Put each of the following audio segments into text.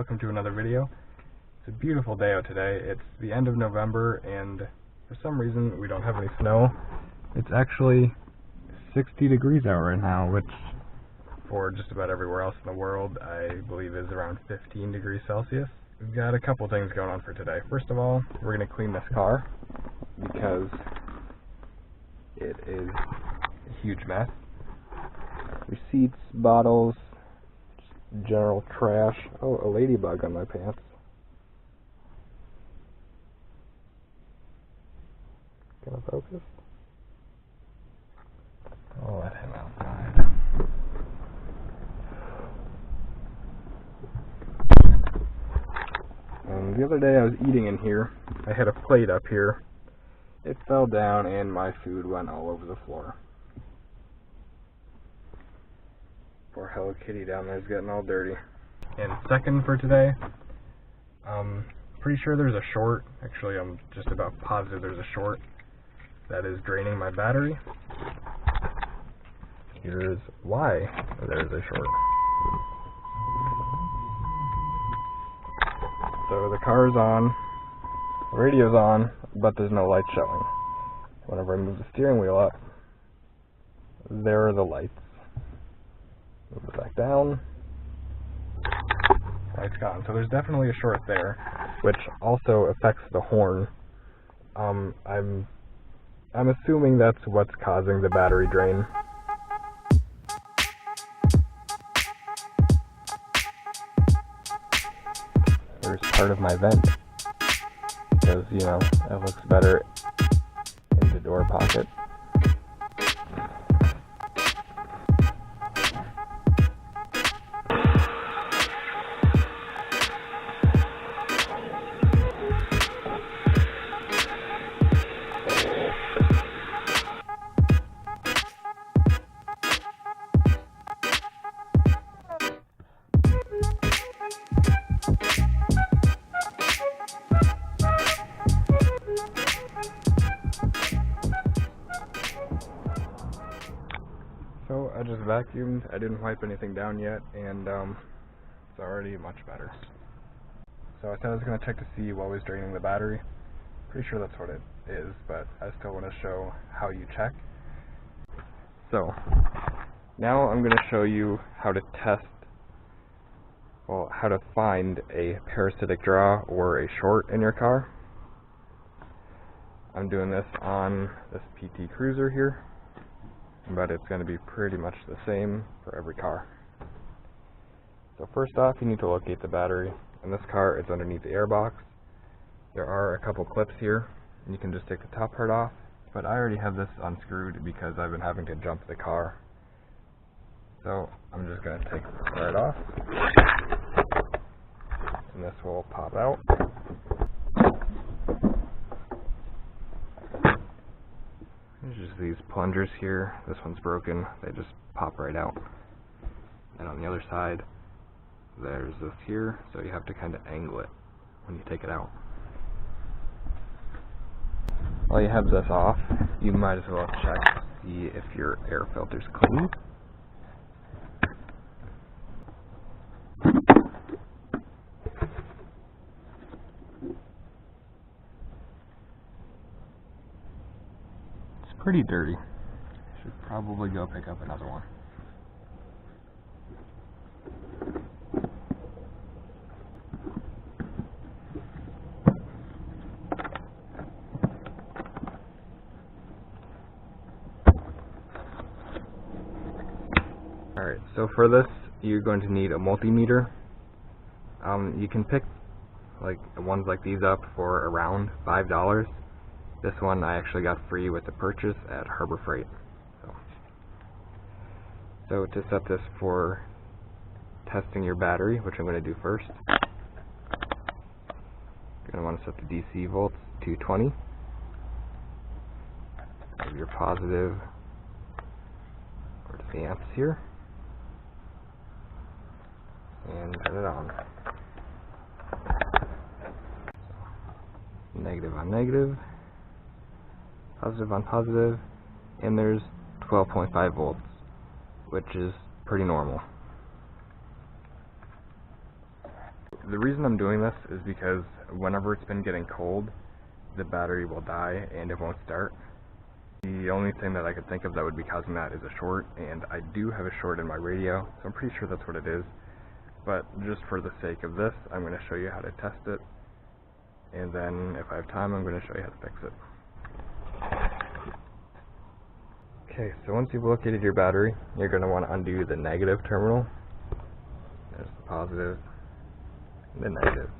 welcome to another video. It's a beautiful day out today. It's the end of November and for some reason we don't have any snow. It's actually 60 degrees out right now, which for just about everywhere else in the world I believe is around 15 degrees Celsius. We've got a couple things going on for today. First of all, we're going to clean this car because it is a huge mess. Receipts, bottles, general trash. Oh, a ladybug on my pants. Gonna focus? I'll let him outside. The other day I was eating in here. I had a plate up here. It fell down and my food went all over the floor. Poor Hello Kitty down there is getting all dirty. And second for today, pretty sure there's a short. Actually, I'm just about positive there's a short that is draining my battery. Here's why there's a short. So the car's on, the radio's on, but there's no light showing. Whenever I move the steering wheel up, there are the lights. Move it back down. Light's gone. So there's definitely a short there, which also affects the horn. I'm assuming that's what's causing the battery drain. Here's part of my vent because, you know, it looks better in the door pocket. So I just vacuumed, I didn't wipe anything down yet, and it's already much better. So I said I was going to check to see what was draining the battery. Pretty sure that's what it is, but I still want to show how you check. So now I'm going to show you how to test, well, how to find a parasitic draw or a short in your car. I'm doing this on this PT Cruiser here, but it's going to be pretty much the same for every car. So first off, you need to locate the battery. In this car, it's underneath the airbox. There are a couple clips here, and you can just take the top part off, but I already have this unscrewed because I've been having to jump the car. So I'm just going to take this right off, and this will pop out. There's just these plungers here. This one's broken. They just pop right out. And on the other side, there's this here, so you have to kind of angle it when you take it out. While you have this off, you might as well check to see if your air filter's clean. Pretty dirty. Should probably go pick up another one. Alright, so for this you're going to need a multimeter. You can pick like ones like these up for around $5. This one I actually got free with the purchase at Harbor Freight. So to set this for testing your battery, which I'm going to do first, you're going to want to set the DC volts to 20. Have your positive towards the amps here, and turn it on. Negative on negative. Positive on positive, and there's 12.5 volts, which is pretty normal. the reason I'm doing this is because whenever it's been getting cold, the battery will die and it won't start. The only thing that I could think of that would be causing that is a short, and I do have a short in my radio, so I'm pretty sure that's what it is. But just for the sake of this, I'm going to show you how to test it, and then if I have time, I'm going to show you how to fix it. Okay, so once you've located your battery, you're going to want to undo the negative terminal. There's the positive, and the negative.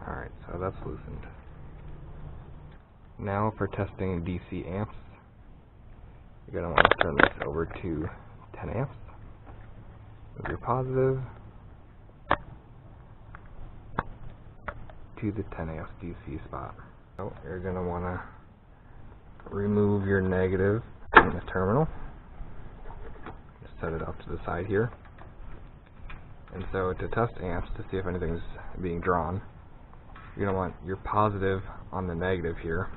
Alright, so that's loosened. Now for testing DC amps, you're going to want to turn this over to 10 amps. Move your positive to the 10 amps DC spot. So you're going to want to remove your negative from the terminal. Just set it off to the side here. And so to test amps, to see if anything's being drawn, you're going to want your positive on the negative here.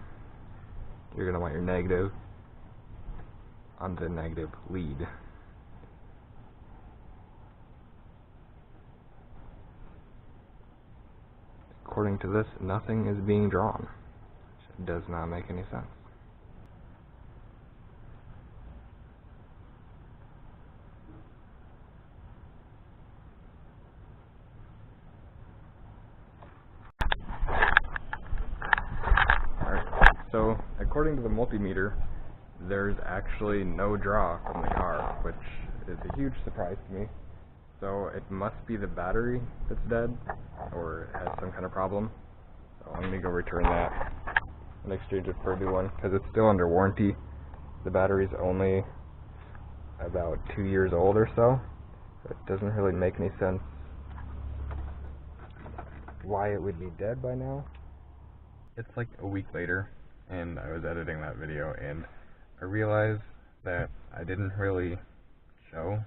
You're going to want your negative on the negative lead. According to this, nothing is being drawn. It does not make any sense. So, according to the multimeter, there's actually no draw from the car, which is a huge surprise to me. So, it must be the battery that's dead, or it has some kind of problem. So, I'm going to go return that and exchange it for a new one, because it's still under warranty. The battery's only about 2 years old or so. So it doesn't really make any sense why it would be dead by now. It's like a week later, and I was editing that video, and I realized that I didn't really show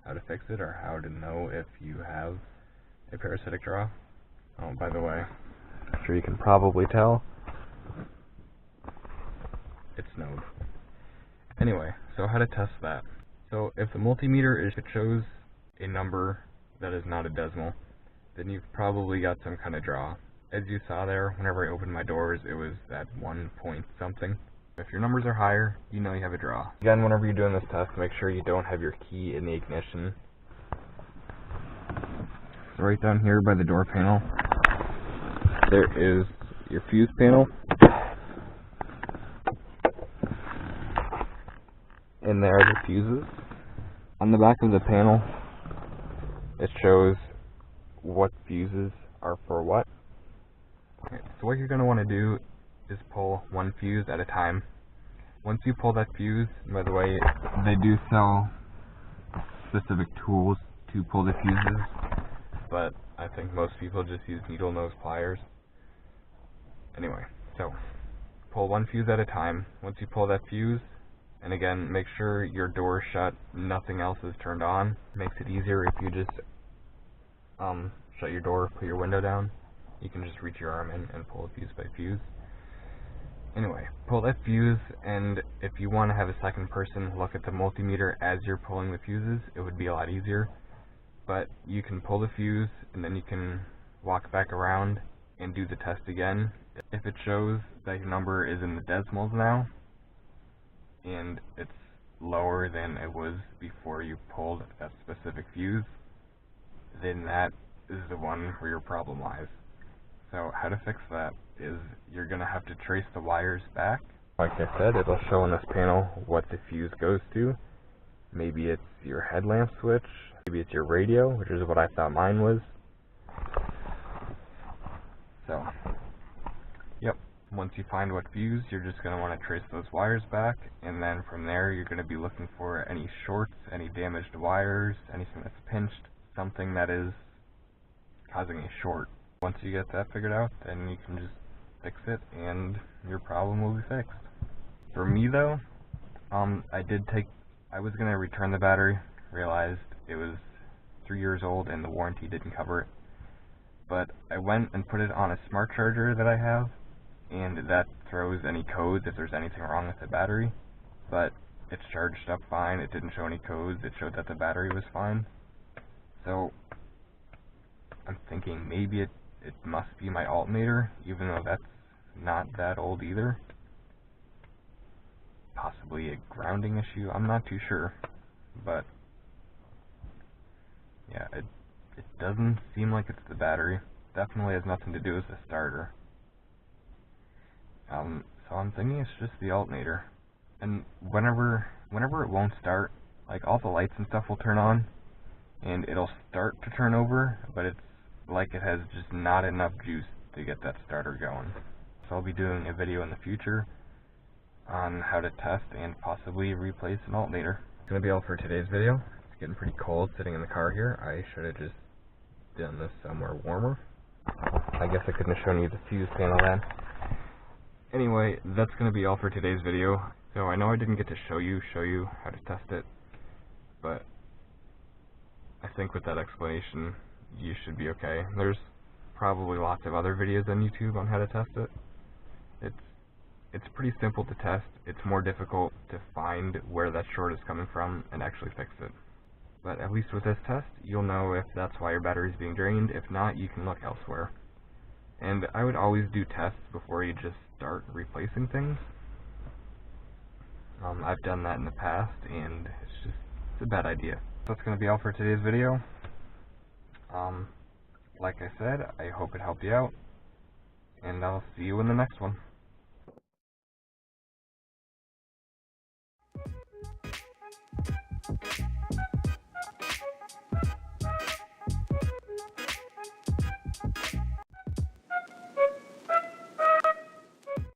how to fix it or how to know if you have a parasitic draw. Oh, by the way, I'm sure you can probably tell it snowed. Anyway, so how to test that. So if the multimeter if it shows a number that is not a decimal, then you've probably got some kind of draw. As you saw there, whenever I opened my doors, it was at 1 point something. If your numbers are higher, you know you have a draw. Again, whenever you're doing this test, make sure you don't have your key in the ignition. So right down here by the door panel, there is your fuse panel. And there are the fuses. On the back of the panel, it shows what fuses are for what. Okay, so what you're going to want to do is pull one fuse at a time. Once you pull that fuse, by the way, they do sell specific tools to pull the fuses, but I think most people just use needle nose pliers. Anyway, so pull one fuse at a time. Once you pull that fuse, and again, make sure your door is shut, nothing else is turned on. Makes it easier if you just shut your door, put your window down. You can just reach your arm in and pull a fuse by fuse. Anyway, pull that fuse, and if you want to have a second person look at the multimeter as you're pulling the fuses, it would be a lot easier. But you can pull the fuse, and then you can walk back around and do the test again. If it shows that your number is in the decimals now, and it's lower than it was before you pulled that specific fuse, then that is the one where your problem lies. So how to fix that is you're going to have to trace the wires back. Like I said, it'll show on this panel what the fuse goes to. Maybe it's your headlamp switch, maybe it's your radio, which is what I thought mine was. So, yep, once you find what fuse, you're just going to want to trace those wires back, and then from there you're going to be looking for any shorts, any damaged wires, anything that's pinched, something that is causing a short. Once you get that figured out, then you can just fix it and your problem will be fixed. For me though, I was going to return the battery, realized it was 3 years old and the warranty didn't cover it. But I went and put it on a smart charger that I have, and that throws any codes if there's anything wrong with the battery. But it's charged up fine. It didn't show any codes. It showed that the battery was fine. So I'm thinking maybe it must be my alternator, even though that's not that old either. Possibly a grounding issue. I'm not too sure, but yeah, it doesn't seem like it's the battery. Definitely has nothing to do with the starter. So I'm thinking it's just the alternator. And whenever it won't start, like all the lights and stuff will turn on, and it'll start to turn over, but it's like it has just not enough juice to get that starter going. So I'll be doing a video in the future on how to test and possibly replace an alternator. It's going to be all for today's video. It's getting pretty cold sitting in the car here. I should have just done this somewhere warmer. I guess I couldn't have shown you the fuse panel then. Anyway, that's going to be all for today's video. So I know I didn't get to show you how to test it, but I think with that explanation, you should be okay. There's probably lots of other videos on YouTube on how to test it. It's pretty simple to test. It's more difficult to find where that short is coming from and actually fix it. But at least with this test, you'll know if that's why your battery is being drained. If not, you can look elsewhere. And I would always do tests before you just start replacing things. I've done that in the past, and it's a bad idea. So that's going to be all for today's video. Like I said, I hope it helped you out, and I'll see you in the next one.